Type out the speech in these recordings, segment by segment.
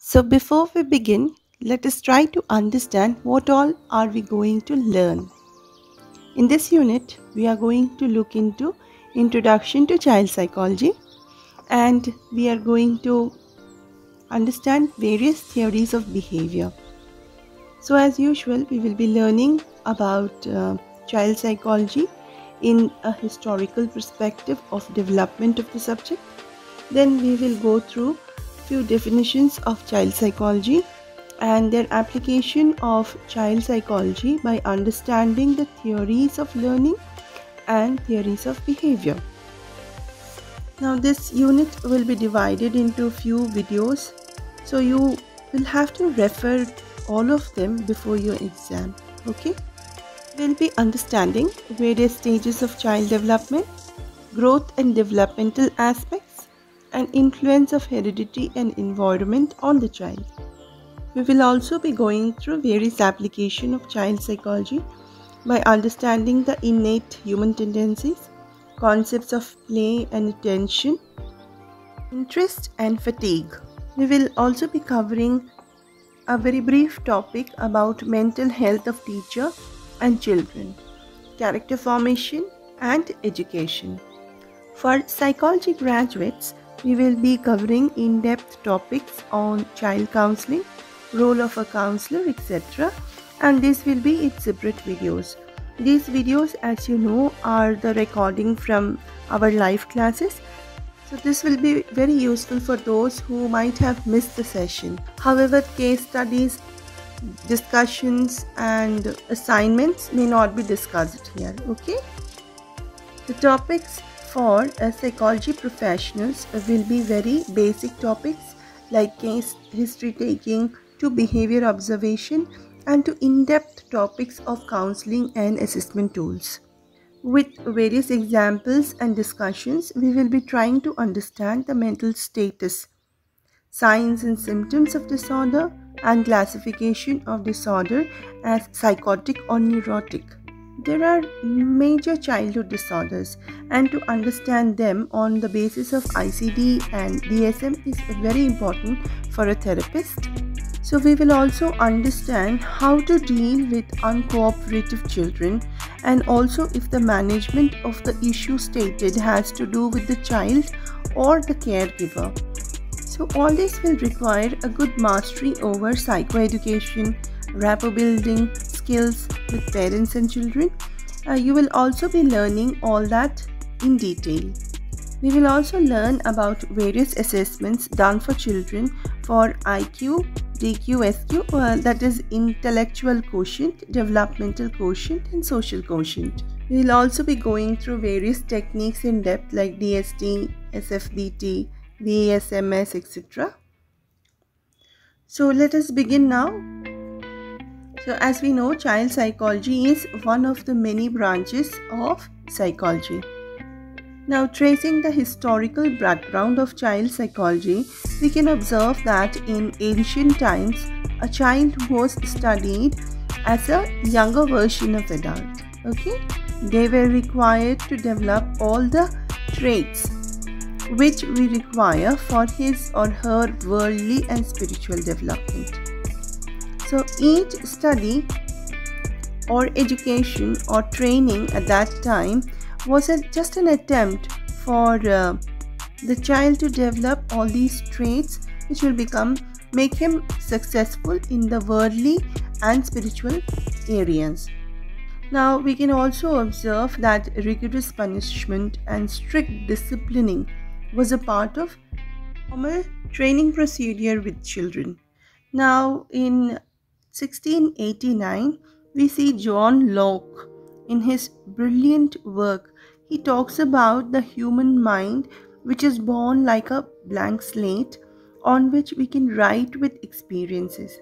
So before we begin, let us try to understand what all are we going to learn. In this unit, we are going to look into Introduction to Child Psychology, and we are going to understand various theories of behavior. So as usual, we will be learning about child psychology in a historical perspective of development of the subject. Then we will go through few definitions of child psychology and their application of child psychology by understanding the theories of learning and theories of behavior. Now this unit will be divided into few videos, so you will have to refer all of them before your exam. Okay, we'll be understanding various stages of child development, growth and developmental aspects, and influence of heredity and environment on the child. We will also be going through various applications of child psychology by understanding the innate human tendencies, concepts of play and attention, interest and fatigue. We will also be covering a very brief topic about mental health of teacher and children, character formation and education. For psychology graduates, we will be covering in-depth topics on child counseling, role of a counselor, etc. And this will be its separate videos. These videos, as you know, are the recording from our live classes. So this will be very useful for those who might have missed the session. However, case studies, discussions and assignments may not be discussed here. Okay? The topics for psychology professionals will be very basic topics like case history taking, to behavior observation, and to in-depth topics of counseling and assessment tools. With various examples and discussions, we will be trying to understand the mental status, signs and symptoms of disorder, and classification of disorder as psychotic or neurotic. There are major childhood disorders, and to understand them on the basis of ICD and DSM is very important for a therapist. So we will also understand how to deal with uncooperative children, and also if the management of the issue stated has to do with the child or the caregiver. So all this will require a good mastery over psychoeducation, rapport building skills with parents and children. You will also be learning all that in detail. We will also learn about various assessments done for children for IQ, DQ, SQ, that is intellectual quotient, developmental quotient and social quotient. We will also be going through various techniques in depth like DST, SFBT, VASMS, etc. So let us begin now. So as we know, child psychology is one of the many branches of psychology. Now, tracing the historical background of child psychology, we can observe that in ancient times, a child was studied as a younger version of adult. Okay, they were required to develop all the traits which we require for his or her worldly and spiritual development. So each study or education or training at that time was just an attempt for the child to develop all these traits which will make him successful in the worldly and spiritual areas. Now we can also observe that rigorous punishment and strict disciplining was a part of formal training procedure with children. Now in 1689 we see John Locke. In his brilliant work, he talks about the human mind which is born like a blank slate on which we can write with experiences.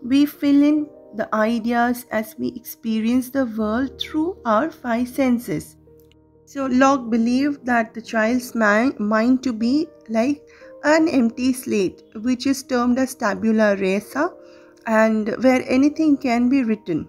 We fill in the ideas as we experience the world through our five senses. So Locke believed that the child's mind to be like an empty slate, which is termed as tabula rasa, and where anything can be written.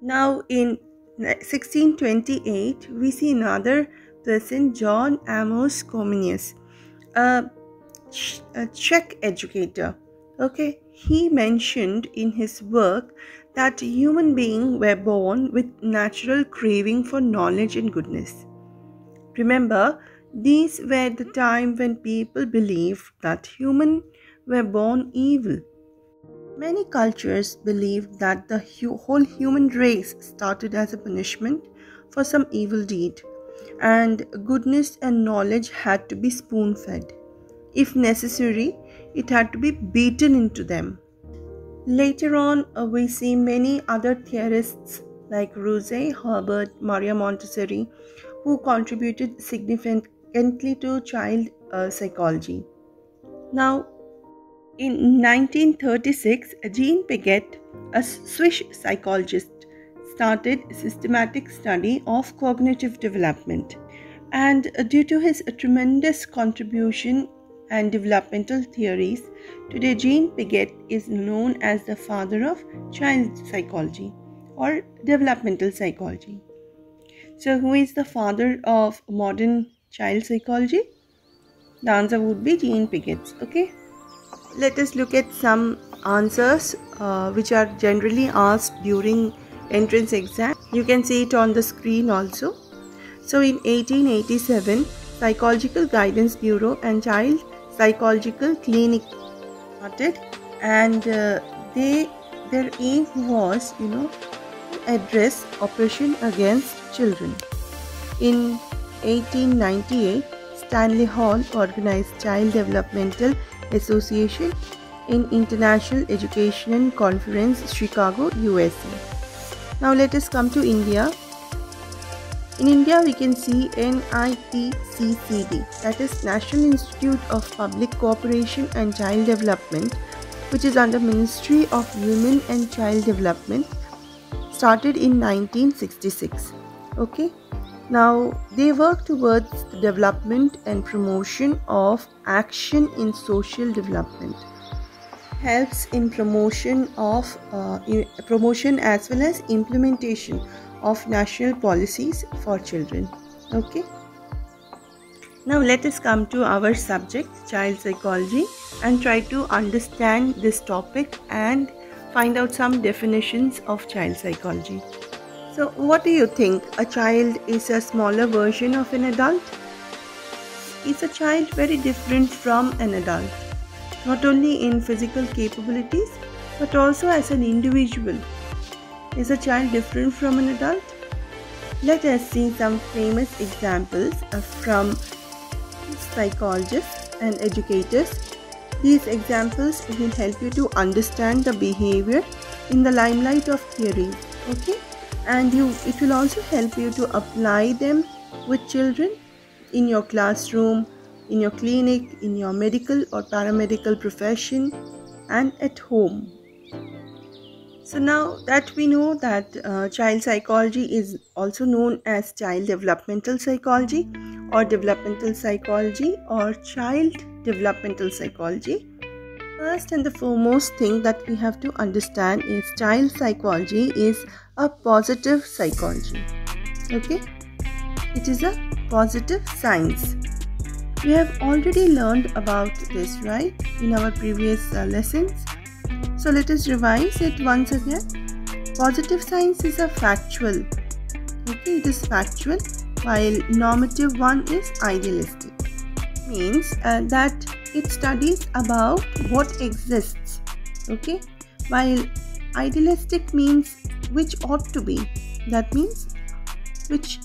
Now in 1628, we see another person, John Amos Comenius, a Czech educator. Okay, he mentioned in his work that human beings were born with natural craving for knowledge and goodness. Remember, these were the time when people believed that humans were born evil. Many cultures believed that the whole human race started as a punishment for some evil deed, and goodness and knowledge had to be spoon fed. If necessary, it had to be beaten into them. Later on, we see many other theorists like Rousseau, Herbert, Maria Montessori, who contributed significantly to child psychology. Now, in 1936, Jean Piaget, a Swiss psychologist, started a systematic study of cognitive development. And due to his tremendous contribution and developmental theories, today Jean Piaget is known as the father of child psychology or developmental psychology. So, who is the father of modern child psychology? The answer would be Jean Piaget. Okay. Let us look at some answers which are generally asked during entrance exam. You can see it on the screen also. So in 1887, Psychological Guidance Bureau and Child Psychological Clinic started, and their aim was, to address oppression against children. In 1898, Stanley Hall organized Child Developmental Association in International Education Conference, Chicago, USA. Now let us come to India. In India, we can see NITCCD, that is National Institute of Public Cooperation and Child Development, which is under Ministry of Women and Child Development, started in 1966. Okay. Now, they work towards the development and promotion of action in social development. Helps in promotion as well as implementation of national policies for children. Okay. Now, let us come to our subject, child psychology, and try to understand this topic and find out some definitions of child psychology. So, what do you think? A child is a smaller version of an adult? Is a child very different from an adult? Not only in physical capabilities, but also as an individual. Is a child different from an adult? Let us see some famous examples from psychologists and educators. These examples will help you to understand the behavior in the limelight of theory. Okay? And it will also help you to apply them with children in your classroom, in your clinic, in your medical or paramedical profession, and at home. So now that we know that child psychology is also known as child developmental psychology or developmental psychology or child developmental psychology, first and the foremost thing that we have to understand is child psychology is a positive psychology. Okay, it is a positive science. We have already learned about this, right, in our previous lessons. So let us revise it once again. Positive science is a factual. Okay, it is factual, while normative one is idealistic. Means that it studies about what exists. Okay, while idealistic means which ought to be. That means which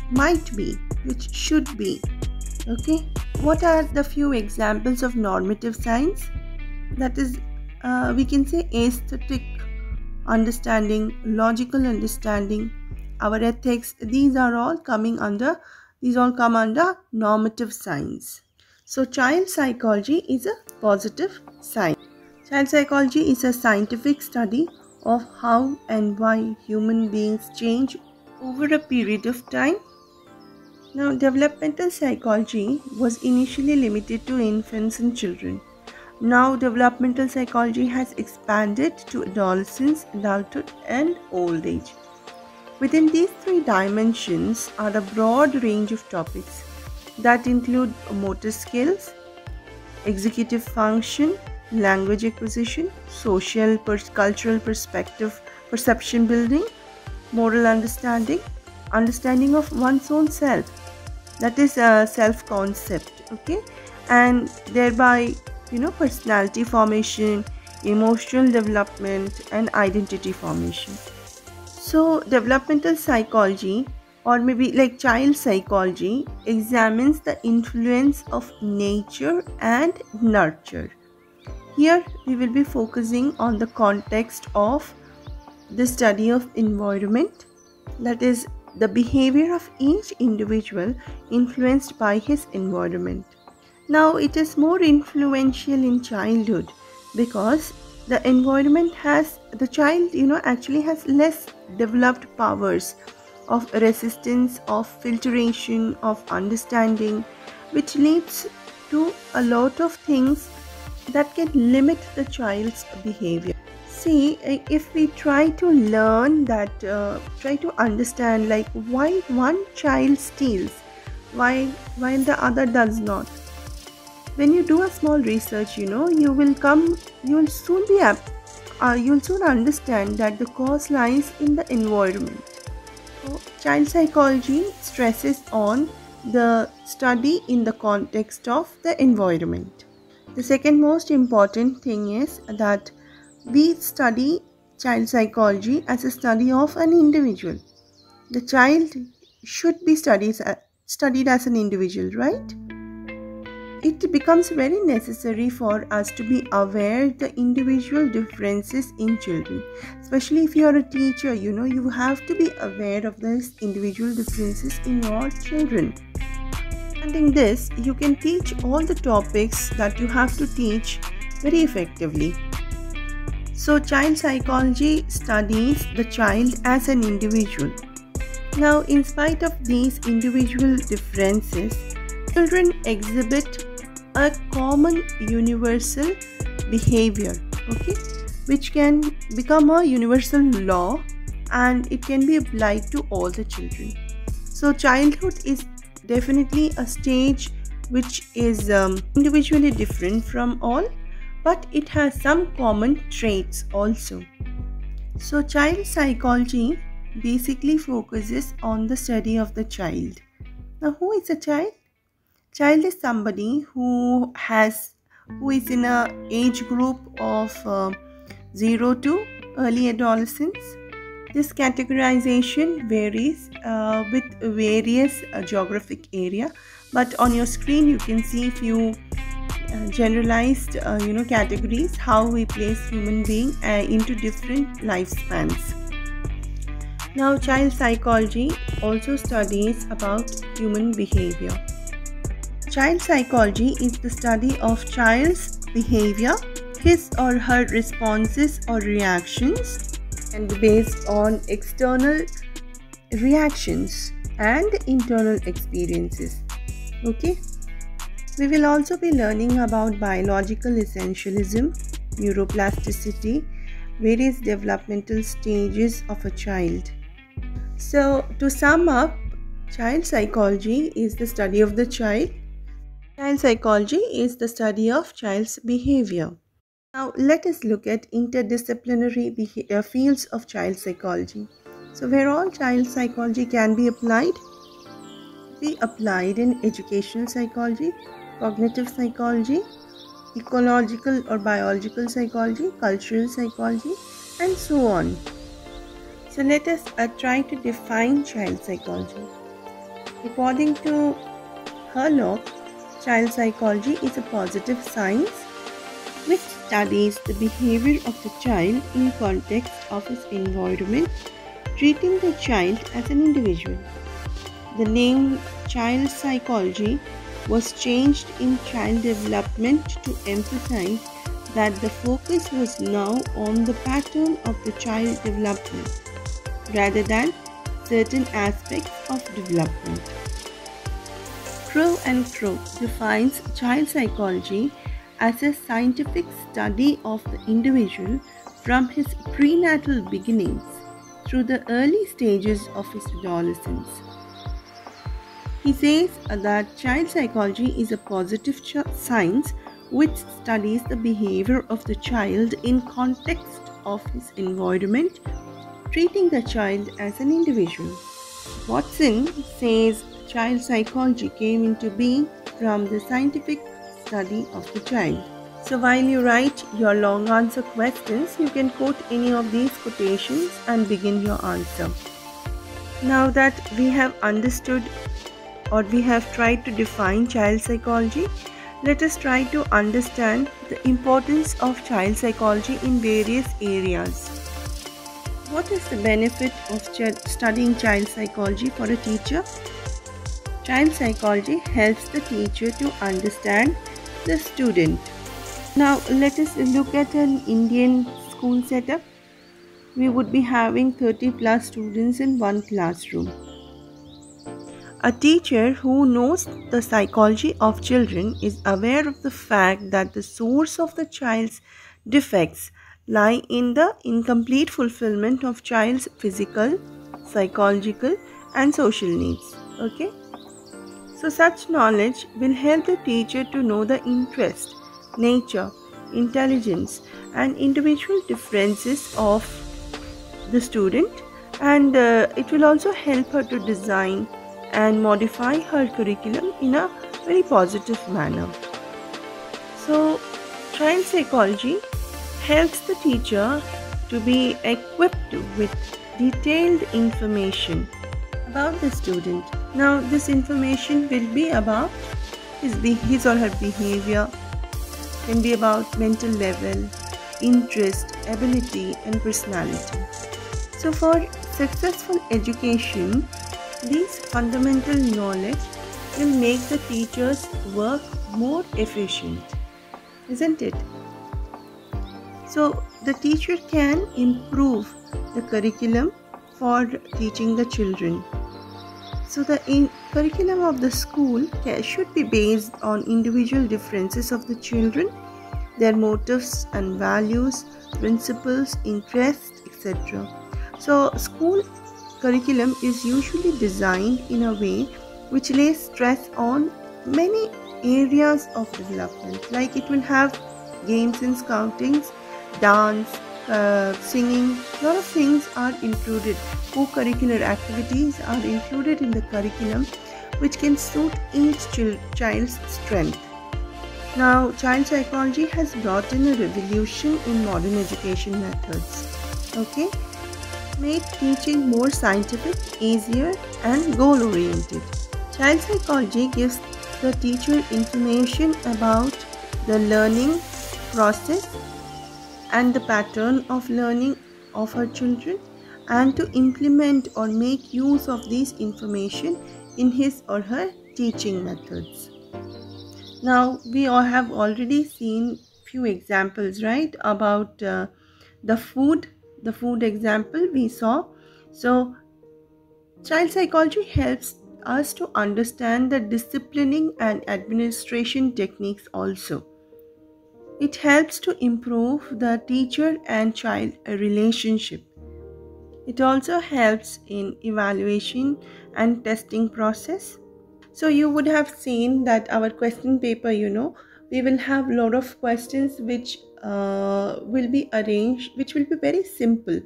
might be, which should be. Okay, what are the few examples of normative science? That is, we can say aesthetic understanding, logical understanding, our ethics. These all come under normative science. So child psychology is a positive science. Child psychology is a scientific study of how and why human beings change over a period of time. Now, developmental psychology was initially limited to infants and children. Now, developmental psychology has expanded to adolescence, adulthood, and old age. Within these three dimensions are a broad range of topics that include motor skills, executive function, language acquisition, cultural perception building, moral understanding, understanding of one's own self, that is a self concept, okay, and thereby personality formation, emotional development, and identity formation. So developmental psychology, or maybe like child psychology, examines the influence of nature and nurture. Here we will be focusing on the context of the study of environment, that is the behavior of each individual influenced by his environment. Now it is more influential in childhood because the environment has the child actually has less developed powers of resistance, of filtration, of understanding, which leads to a lot of things that can limit the child's behavior. See, if we try to learn that, try to understand like why one child steals, while the other does not. When you do a small research, you'll soon understand that the cause lies in the environment. So, child psychology stresses on the study in the context of the environment. The second most important thing is that we study child psychology as a study of an individual. The child should be studied as an individual, right? It becomes very necessary for us to be aware the individual differences in children. Especially if you are a teacher, you have to be aware of these individual differences in your children. Understanding this, you can teach all the topics that you have to teach very effectively. So, child psychology studies the child as an individual. Now, in spite of these individual differences, children exhibit a common universal behavior, okay, which can become a universal law and it can be applied to all the children. So, childhood is definitely a stage which is individually different from all, but it has some common traits also. So, child psychology basically focuses on the study of the child. Now, who is a child? Child is somebody who is in a age group of 0 to early adolescence. This categorization varies with various geographic area, but on your screen you can see a few generalized categories, how we place human being into different lifespans. Now, child psychology also studies about human behavior. Child psychology is the study of child's behavior, his or her responses or reactions, and based on external reactions and internal experiences. Okay, we will also be learning about biological essentialism, neuroplasticity, various developmental stages of a child. So, to sum up, child psychology is the study of the child. Child psychology is the study of child's behavior. Now, let us look at interdisciplinary fields of child psychology. So, where all child psychology can be applied in educational psychology, cognitive psychology, ecological or biological psychology, cultural psychology, and so on. So, let us try to define child psychology. According to Herlock, child psychology is a positive science which studies the behavior of the child in context of his environment, treating the child as an individual. The name child psychology was changed in child development to emphasize that the focus was now on the pattern of the child development rather than certain aspects of development. Crow and Crow defines child psychology as a scientific study of the individual from his prenatal beginnings through the early stages of his adolescence. He says that child psychology is a positive science which studies the behavior of the child in context of his environment, treating the child as an individual. Watson says child psychology came into being from the scientific study of the child. So while you write your long answer questions, you can quote any of these quotations and begin your answer. Now that we have understood or we have tried to define child psychology, let us try to understand the importance of child psychology in various areas. What is the benefit of studying child psychology for a teacher? Child psychology helps the teacher to understand the student. Now let us look at an Indian school setup. We would be having 30 plus students in one classroom. A teacher who knows the psychology of children is aware of the fact that the source of the child's defects lie in the incomplete fulfillment of child's physical, psychological and social needs. Okay? So such knowledge will help the teacher to know the interest, nature, intelligence and individual differences of the student, and it will also help her to design and modify her curriculum in a very positive manner. So child psychology helps the teacher to be equipped with detailed information about the student. Now this information will be about his or her behavior, can be about mental level, interest, ability and personality. So for successful education, these fundamental knowledge will make the teacher's work more efficient, isn't it? So the teacher can improve the curriculum for teaching the children. So the curriculum of the school should be based on individual differences of the children, their motives and values, principles, interests, etc. So school curriculum is usually designed in a way which lays stress on many areas of development, like it will have games and scoutings, dance, singing, a lot of things are included. Co-curricular activities are included in the curriculum which can suit each child's strength. Now, child psychology has brought in a revolution in modern education methods. Okay? Made teaching more scientific, easier and goal-oriented. Child psychology gives the teacher information about the learning process and the pattern of learning of her children, and to implement or make use of this information in his or her teaching methods. Now we all have already seen few examples, right, about the food example we saw. So child psychology helps us to understand the disciplining and administration techniques also. It helps to improve the teacher and child relationship. It also helps in evaluation and testing process. So you would have seen that our question paper, we will have a lot of questions which will be arranged, which will be very simple.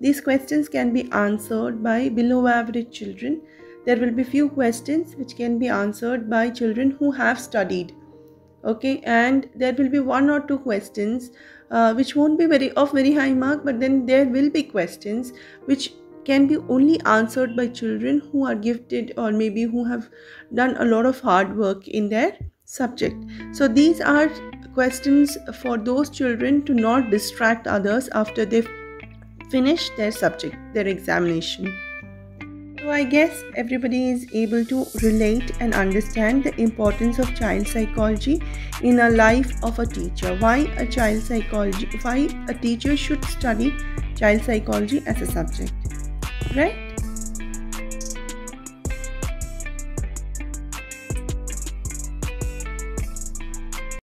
These questions can be answered by below average children. There will be few questions which can be answered by children who have studied. Okay, and there will be one or two questions which won't be very high mark, but then there will be questions which can be only answered by children who are gifted or maybe who have done a lot of hard work in their subject. So these are questions for those children to not distract others after they've finished their subject, their examination. So I guess everybody is able to relate and understand the importance of child psychology in a life of a teacher. Why a teacher should study child psychology as a subject, right?